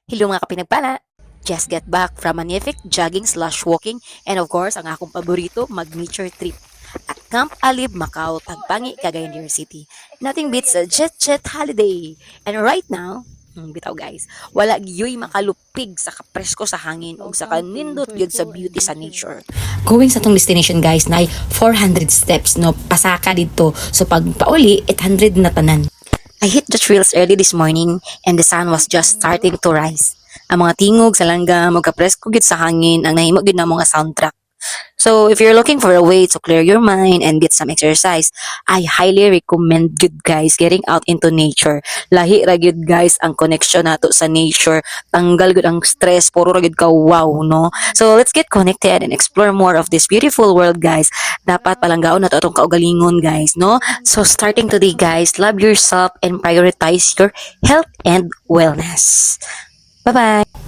Hello mga kapinagpala! Just get back from magnific jogging/walking and of course ang akong paborito mag-nature trip at Camp Alib, Macau, Tagpangi, Cagayan de City. Nothing beats a jet holiday. And right now, bitaw guys, wala giyoy makalupig sa kapresko sa hangin ug sa kanindot gyud sa beauty sa nature. Going sa tong destination guys na 400 steps no pasaka dito. So pag pauli 800 na tanan. I hit the trails early this morning and the sun was just starting to rise. Ang mga tingog sa langgam ug kapresko gid sa hangin ang nahimo gid na mga soundtrack. So if you're looking for a way to clear your mind and get some exercise, I highly recommend good guys getting out into nature. Lahi ra gyud guys ang connection nato sa nature. Tanggal gud ang stress, puro ra gyud ka wow no. So let's get connected and explore more of this beautiful world guys. Dapat palanggaon nato atong kaugalingon guys no. So starting today guys, love yourself and prioritize your health and wellness. Bye bye.